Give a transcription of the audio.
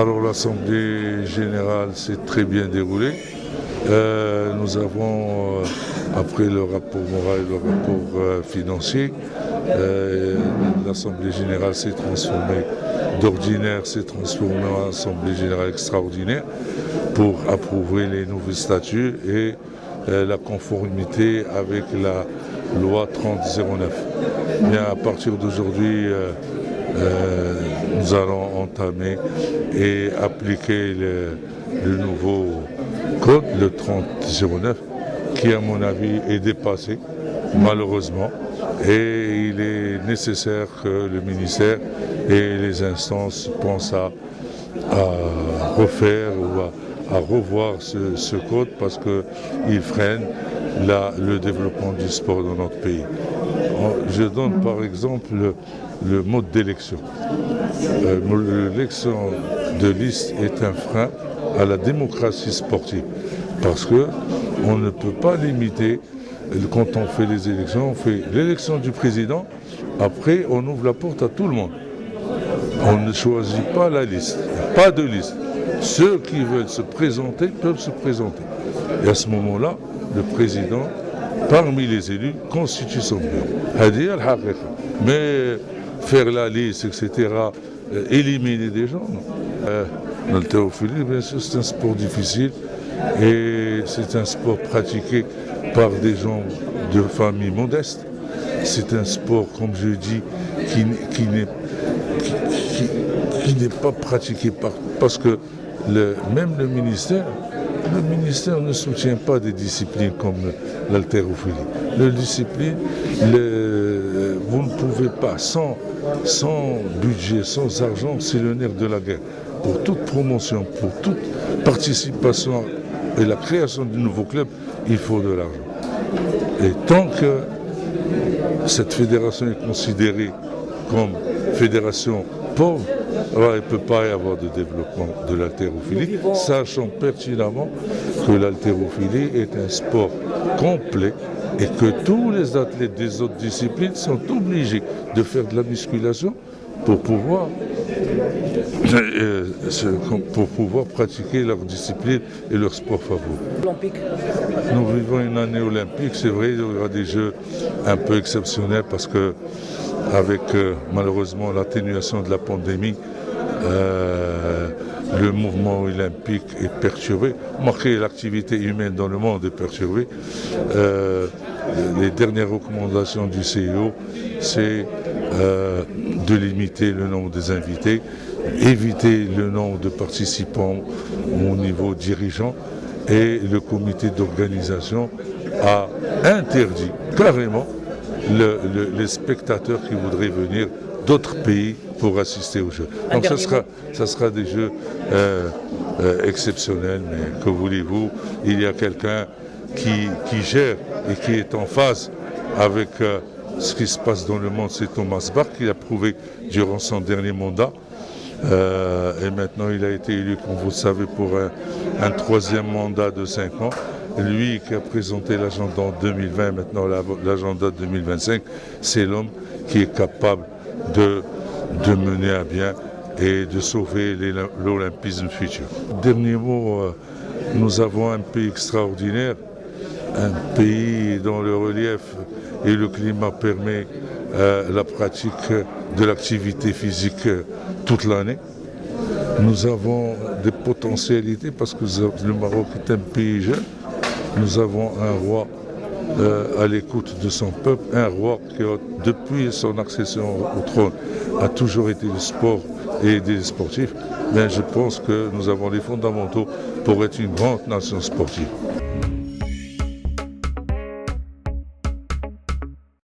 Alors l'Assemblée générale s'est très bien déroulée. Nous avons, après le rapport moral et le rapport financier, l'Assemblée générale s'est transformée d'ordinaire, s'est transformée en Assemblée générale extraordinaire pour approuver les nouveaux statuts et la conformité avec la loi 3009. Bien, à partir d'aujourd'hui, nous allons entamer et appliquer le nouveau code, le 3009, qui à mon avis est dépassé, malheureusement, et il est nécessaire que le ministère et les instances pensent à refaire ou à revoir ce code parce qu'il freine le développement du sport dans notre pays. Je donne par exemple le mode d'élection. L'élection de liste est un frein à la démocratie sportive parce qu'on ne peut pas limiter, quand on fait les élections, on fait l'élection du président, après on ouvre la porte à tout le monde. On ne choisit pas la liste, il n'y a pas de liste. Ceux qui veulent se présenter peuvent se présenter. Et à ce moment-là, le président, parmi les élus, constitue son bureau. Mais faire la liste, etc., éliminer des gens, non. L'haltérophilie, bien sûr, c'est un sport difficile et c'est un sport pratiqué par des gens de familles modestes. C'est un sport, comme je dis, qui n'est pas pratiqué parce que même le ministère ne soutient pas des disciplines comme l'haltérophilie. La discipline, vous ne pouvez pas, sans budget, sans argent, c'est le nerf de la guerre. Pour toute promotion, pour toute participation et la création de nouveaux clubs, il faut de l'argent. Et tant que cette fédération est considérée comme fédération pauvre, alors il ne peut pas y avoir de développement de l'haltérophilie, sachant pertinemment que l'haltérophilie est un sport complet et que tous les athlètes des autres disciplines sont obligés de faire de la musculation pour pouvoir pratiquer leur discipline et leur sport favori. Nous vivons une année olympique, c'est vrai, il y aura des jeux un peu exceptionnels parce que avec malheureusement l'atténuation de la pandémie, le mouvement olympique est perturbé. Marqué, l'activité humaine dans le monde est perturbée. Les dernières recommandations du CIO, c'est de limiter le nombre des invités, éviter le nombre de participants au niveau dirigeant, et le comité d'organisation a interdit carrément les spectateurs qui voudraient venir d'autres pays pour assister aux Jeux. Donc ça sera des Jeux exceptionnels, mais que voulez-vous, il y a quelqu'un qui gère et qui est en phase avec ce qui se passe dans le monde, c'est Thomas Bach, qui l'a prouvé durant son dernier mandat. Et maintenant il a été élu, comme vous le savez, pour un troisième mandat de 5 ans. Lui qui a présenté l'agenda en 2020, maintenant l'agenda 2025, c'est l'homme qui est capable de mener à bien et de sauver l'olympisme futur. Dernier mot, nous avons un pays extraordinaire, un pays dont le relief et le climat permet la pratique de l'activité physique toute l'année. Nous avons des potentialités parce que le Maroc est un pays jeune. Nous avons un roi à l'écoute de son peuple, un roi qui, depuis son accession au trône, a toujours été le sport et des sportifs. Mais je pense que nous avons les fondamentaux pour être une grande nation sportive.